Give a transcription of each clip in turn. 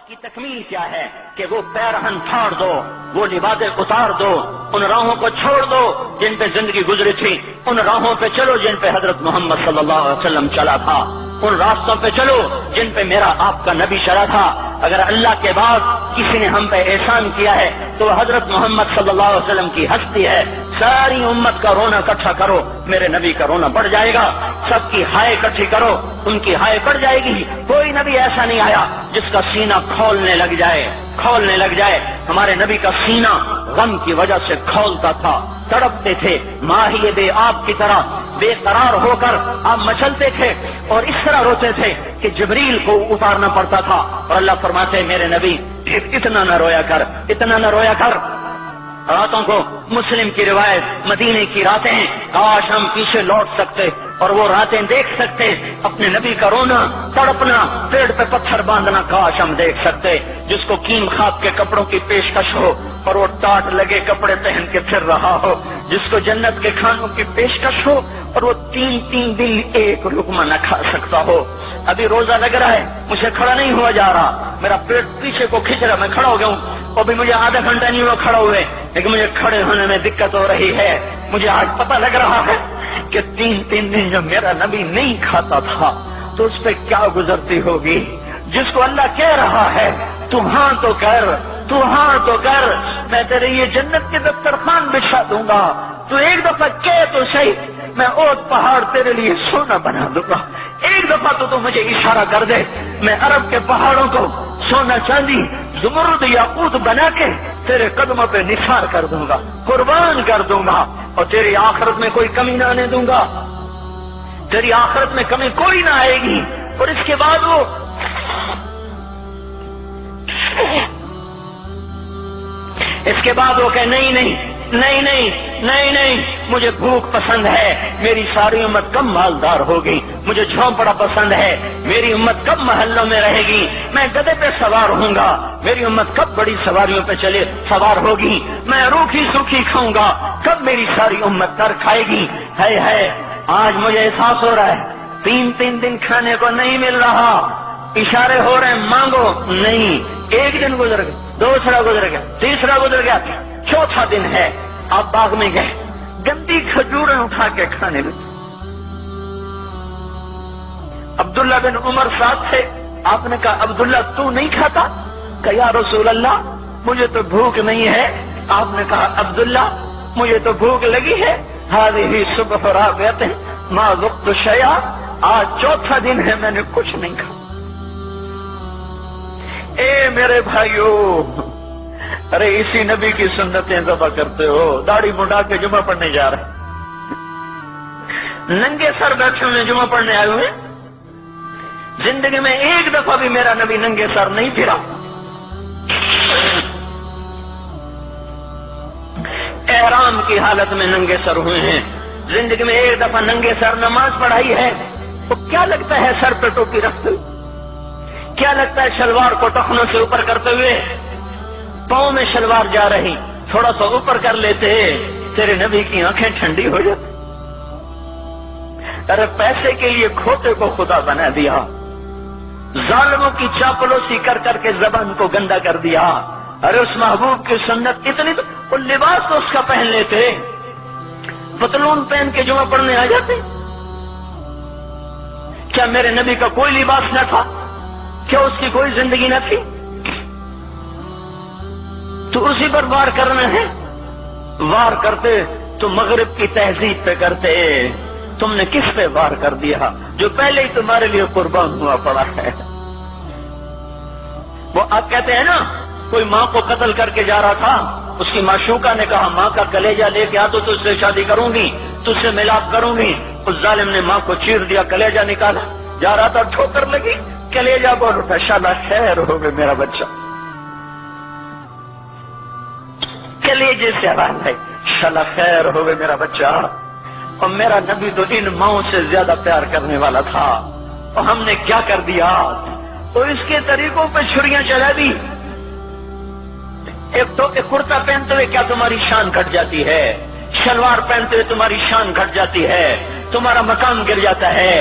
کی تکمیل کیا ہے کہ وہ پیرہن پھاڑ دو، وہ لباسیں اتار دو، ان راہوں کو چھوڑ دو جن پہ زندگی گزری تھی، ان راہوں پہ چلو جن پہ حضرت محمد صلی اللہ علیہ وسلم چلا تھا، ان راستوں پہ چلو جن پہ میرا آپ کا نبی چلا تھا۔ اگر اللہ کے بعد کسی نے ہم پہ احسان کیا ہے تو وہ حضرت محمد صلی اللہ علیہ وسلم کی ہستی ہے۔ ساری امت کا رونا اکٹھا کرو، میرے نبی کا رونا بڑھ جائے گا۔ سب کی ہائے اکٹھی کرو، ان کی ہائے بڑھ جائے گی۔ کوئی نبی ایسا نہیں آیا جس کا سینہ کھولنے لگ جائے۔ ہمارے نبی کا سینہ غم کی وجہ سے کھولتا تھا، تڑپتے تھے، ماہی بے آب کی طرح بے قرار ہو کر آپ مچلتے تھے اور اس طرح روتے تھے کہ جبریل کو اتارنا پڑتا تھا، اور اللہ فرماتے میرے نبی اتنا نہ رویا کر۔ راتوں کو مسلم کی روایت مدینے کی راتیں، کاش ہم پیچھے لوٹ سکتے اور وہ راتیں دیکھ سکتے، اپنے نبی کا رونا، تڑپنا، پیڑ پہ پتھر باندھنا کاش ہم دیکھ سکتے۔ جس کو کیم خواب کے کپڑوں کی پیشکش ہو اور وہ ٹاٹ لگے کپڑے پہن کے پھر رہا ہو، جس کو جنت کے کھانوں کی پیشکش ہو اور وہ تین دن ایک لقمہ نہ کھا سکتا ہو۔ ابھی روزہ لگ رہا ہے، مجھے کھڑا نہیں ہوا جا رہا، میرا پیٹ پیچھے کو کھینچ رہا، میں کھڑا ہو گیا ہوں، ابھی مجھے آدھا گھنٹہ نہیں ہوا کھڑا ہوئے، لیکن مجھے کھڑے ہونے میں دقت ہو رہی ہے۔ مجھے آج پتہ لگ رہا ہے کہ تین دن جو میرا نبی نہیں کھاتا تھا تو اس پہ کیا گزرتی ہوگی۔ جس کو اللہ کہہ رہا ہے تو ہاں تو کر، میں تیرے یہ جنت کے دسترخوان بچھا دوں گا، تو ایک دفعہ کہہ تو صحیح، میں اوٹ پہاڑ تیرے لیے سونا بنا دوں گا۔ ایک دفعہ تو مجھے اشارہ کر دے، میں عرب کے پہاڑوں کو سونا چاندی زمرد یاقوت بنا کے تیرے قدموں پہ نثار کر دوں گا، قربان کر دوں گا، اور تیری آخرت میں کوئی کمی نہ آنے دوں گا، تیری آخرت میں کمی کوئی نہ آئے گی۔ اور اس کے بعد وہ کہ نہیں، مجھے بھوک پسند ہے، میری ساری امت کب مالدار ہوگی، مجھے جھونپڑا پسند ہے، میری امت کب محلوں میں رہے گی، میں گدھے پہ سوار ہوں گا، میری امت کب بڑی سواریوں پہ سوار ہوگی، میں روکھی سوکھی کھاؤں گا، کب میری ساری امت تر کھائے گی۔ ہے آج مجھے احساس ہو رہا ہے، تین دن کھانے کو نہیں مل رہا، اشارے ہو رہے ہیں مانگو نہیں۔ ایک دن گزر گیا، دوسرا گزر گیا، تیسرا گزر گیا، چوتھا دن ہے، آپ باغ میں گئے، گندی کھجوریں اٹھا کے کھانے لگے۔ عبداللہ بن عمر ساتھ تھے، آپ نے کہا عبداللہ تو نہیں کھاتا؟ کہ یا رسول اللہ مجھے تو بھوک نہیں ہے۔ آپ نے کہا عبداللہ مجھے تو بھوک لگی ہے، ہذہ صبح رابعۃ ما ذقت شیئا، آج چوتھا دن ہے میں نے کچھ نہیں کھا۔ اے میرے بھائیو، ارے اسی نبی کی سنتیں ذبح کرتے ہو، داڑھی منڈا کے جمعہ پڑھنے جا رہے، ننگے سر بیٹھے ہوئے جمعہ پڑھنے آئے ہوئے۔ زندگی میں ایک دفعہ بھی میرا نبی ننگے سر نہیں پھرا، احرام کی حالت میں ننگے سر ہوئے ہیں۔ زندگی میں ایک دفعہ ننگے سر نماز پڑھائی ہے، تو کیا لگتا ہے سر پہ ٹوپی رکھتے ہوئے؟ کیا لگتا ہے شلوار کو ٹخنوں سے اوپر کرتے ہوئے؟ پاؤں میں شلوار جا رہی، تھوڑا سا اوپر کر لیتے، تیرے نبی کی آنکھیں ٹھنڈی ہو جاتی۔ ارے پیسے کے لیے کھوتے کو خدا بنا دیا، ظالموں کی چاپلوسی کر کر کے زبان کو گندا کر دیا۔ ارے اس محبوب کی سنت اتنی، تو وہ لباس تو اس کا پہن لیتے، پتلون پہن کے جمعہ پڑھنے آ جاتے۔ کیا میرے نبی کا کوئی لباس نہ تھا؟ کیا اس کی کوئی زندگی نہ تھی؟ تو اسی پر وار کرنا ہے۔ وار کرتے تو مغرب کی تہذیب پہ کرتے، تم نے کس پہ وار کر دیا جو پہلے ہی تمہارے لیے قربان ہوا پڑا ہے؟ وہ آپ کہتے ہیں نا، کوئی ماں کو قتل کر کے جا رہا تھا، اس کی معشوقہ نے کہا ماں کا کلیجہ لے کے آ تو تجھ سے شادی کروں گی، تجھ سے ملاپ کروں گی۔ اس ظالم نے ماں کو چیر دیا، کلیجہ نکالا، جا رہا تھا ٹھوکر لگی، کلیجہ بول اٹھا، شالا خیر ہو گئے میرا بچہ، کلیجے سے آواز ہے، شالا خیر ہو گئے میرا بچہ۔ اور میرا نبی تو ان ماؤں سے زیادہ پیار کرنے والا تھا، اور ہم نے کیا کر دیا؟ تو اس کے طریقوں پہ چھریاں چلا دی۔ ایک کرتا پہنتے ہوئے کیا تمہاری شان گھٹ جاتی ہے؟ شلوار پہنتے ہوئے تمہاری شان گھٹ جاتی ہے، تمہارا مقام گر جاتا ہے۔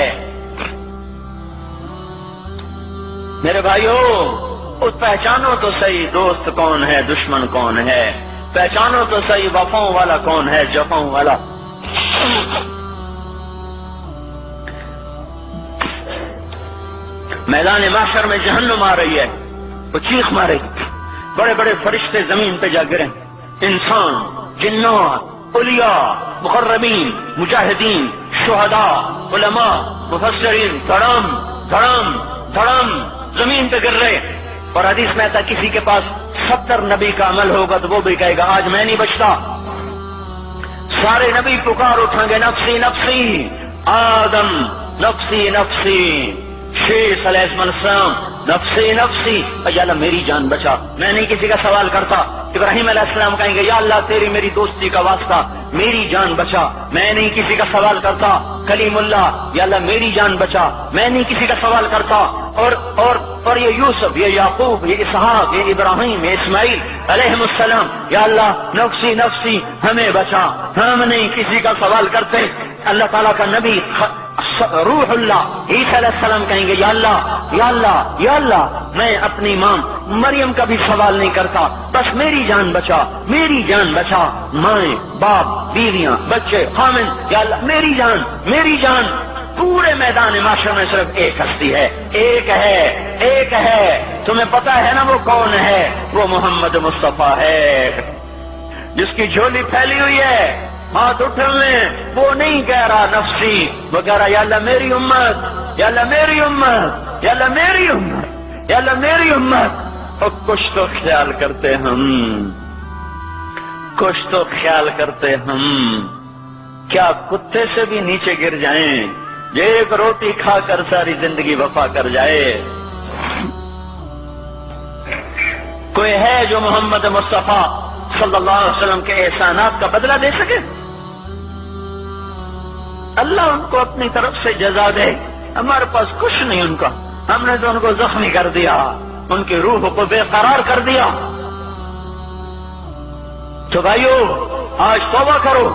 میرے بھائیو، اس پہچانو تو صحیح دوست کون ہے دشمن کون ہے، پہچانو تو صحیح وفاؤں والا کون ہے جفاؤں والا۔ میدان محشر میں جہنم آ رہی ہے، وہ چیخ مارے گی، بڑے بڑے فرشتے زمین پہ جا گریں، انسان، جنات، اولیاء، مقربین، مجاہدین، شہداء، علماء، مفسرین، دھڑم دھڑم دھڑم زمین پہ گر رہے۔ اور حدیث میں آتا کسی کے پاس 70 نبی کا عمل ہوگا تو وہ بھی کہے گا آج میں نہیں بچتا۔ سارے نبی پکار اٹھیں گے نفسی نفسی، آدم نفسی نفسی، شیخ علیہ السلام نفسی نفسی، یا اللہ میری جان بچا، میں نہیں کسی کا سوال کرتا۔ ابراہیم علیہ السلام کہیں گے یا اللہ تیری میری دوستی کا واسطہ میری جان بچا، میں نہیں کسی کا سوال کرتا۔ کلیم اللہ، یا اللہ میری جان بچا، میں نہیں کسی کا سوال کرتا۔ اور یہ یوسف، یہ یعقوب، یہ اسحاق، یہ ابراہیم، یہ اسماعیل علیہ السلام، یا اللہ نفسی نفسی ہمیں بچا، ہم نہیں کسی کا سوال کرتے۔ اللہ تعالیٰ کا نبی روح اللہ عیسیٰ علیہ السلام کہیں گے یا اللہ یا اللہ یا اللہ میں اپنی ماں مریم کا بھی سوال نہیں کرتا، بس میری جان بچا، میری جان بچا، مائیں باپ بیویاں بچے خامن، یا اللہ میری جان میری جان۔ پورے میدان معاشر میں صرف ایک ہستی ہے، ایک ہے، تمہیں پتا ہے نا وہ کون ہے؟ وہ محمد مصطفیٰ ہے، جس کی جھولی پھیلی ہوئی ہے، ہاتھ اٹھنے، وہ نہیں کہہ رہا نفسی، وہ کہہ رہا یا اللہ میری امت، یا اللہ میری امت، یا اللہ میری امت، یا اللہ میری امت۔ اور کچھ تو خیال کرتے ہم، کچھ تو خیال کرتے ہم، کیا کتے سے بھی نیچے گر جائیں، ایک روٹی کھا کر ساری زندگی وفا کر جائے؟ کوئی ہے جو محمد مصطفیٰ صلی اللہ علیہ وسلم کے احسانات کا بدلہ دے سکے؟ اللہ ان کو اپنی طرف سے جزا دے، ہمارے پاس کچھ نہیں ان کا، ہم نے تو ان کو زخمی کر دیا، ان کی روح کو بے قرار کر دیا۔ تو بھائیو آج توبہ کرو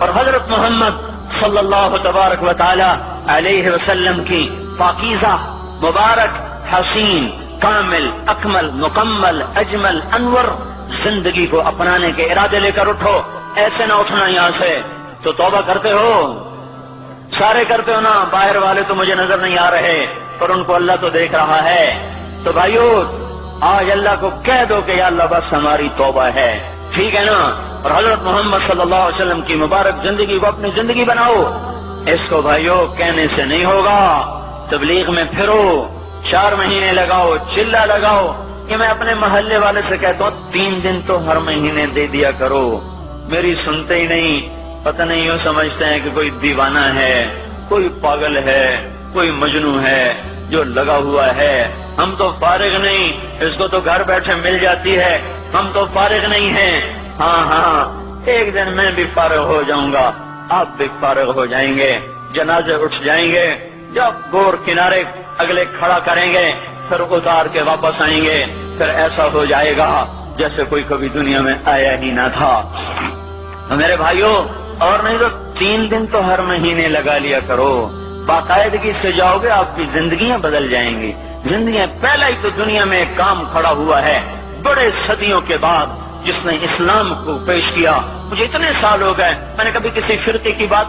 اور حضرت محمد صلی اللہ تبارک و تعالی علیہ وسلم کی پاکیزہ مبارک حسین کامل اکمل مکمل اجمل انور زندگی کو اپنانے کے ارادے لے کر اٹھو۔ ایسے نہ اٹھنا یہاں سے، تو توبہ کرتے ہو، سارے کرتے ہو نا، باہر والے تو مجھے نظر نہیں آ رہے پر ان کو اللہ تو دیکھ رہا ہے۔ تو بھائیو آج اللہ کو کہہ دو کہ یا اللہ بس ہماری توبہ ہے، ٹھیک ہے نا؟ اور حضرت محمد صلی اللہ علیہ وسلم کی مبارک زندگی کو اپنی زندگی بناؤ۔ اس کو بھائیو کہنے سے نہیں ہوگا، تبلیغ میں پھرو، 4 مہینے لگاؤ، چلہ لگاؤ۔ کہ میں اپنے محلے والے سے کہتا ہوں 3 دن تو ہر مہینے دے دیا کرو، میری سنتے ہی نہیں، پتہ نہیں یوں سمجھتے ہیں کہ کوئی دیوانہ ہے، کوئی پاگل ہے، کوئی مجنون ہے جو لگا ہوا ہے۔ ہم تو فارغ نہیں، اس کو تو گھر بیٹھے مل جاتی ہے، ہم تو فارغ نہیں ہیں۔ ہاں ایک دن میں بھی فارغ ہو جاؤں گا، آپ بھی فارغ ہو جائیں گے، جنازے اٹھ جائیں گے، جب گور کنارے اگلے کھڑا کریں گے پھر اتار کے واپس آئیں گے، پھر ایسا ہو جائے گا جیسے کوئی کبھی دنیا میں آیا ہی نہ تھا۔ میرے بھائیوں اور نہیں تو 3 دن تو ہر مہینے لگا لیا کرو، باقاعدگی سے جاؤ گے، آپ کی زندگیاں بدل جائیں گی۔ زندگیاں پہلا ہی تو دنیا میں ایک کام کھڑا ہوا ہے بڑے صدیوں کے بعد جس نے اسلام کو پیش کیا۔ مجھے اتنے سال ہو گئے، میں نے کبھی کسی فرقے کی بات،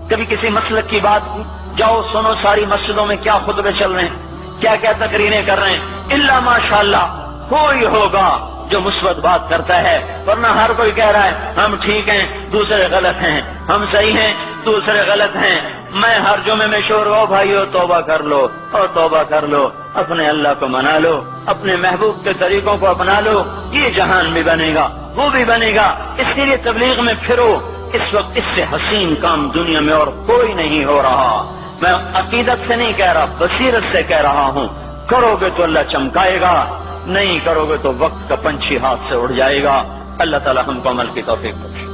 کبھی کسی مسلک کی بات، جاؤ سنو ساری مسجدوں میں کیا خطبے چل رہے ہیں، کیا کیا تقریریں کر رہے ہیں، الا ماشاءاللہ کوئی ہوگا جو مثبت بات کرتا ہے، ورنہ ہر کوئی کہہ رہا ہے ہم ٹھیک ہیں دوسرے غلط ہیں، ہم صحیح ہیں دوسرے غلط ہیں۔ میں ہر جمعے میں شور ہو بھائیو توبہ کر لو اور توبہ کر لو، اپنے اللہ کو منا لو، اپنے محبوب کے طریقوں کو اپنا لو، یہ جہان بھی بنے گا وہ بھی بنے گا۔ اس لیے تبلیغ میں پھرو، اس وقت اس سے حسین کام دنیا میں اور کوئی نہیں ہو رہا۔ میں عقیدت سے نہیں کہہ رہا، بصیرت سے کہہ رہا ہوں، کرو گے تو اللہ چمکائے گا، نہیں کرو گے تو وقت کا پنچھی ہاتھ سے اڑ جائے گا۔ اللہ تعالی ہم کو عمل کی توفیق بخشے۔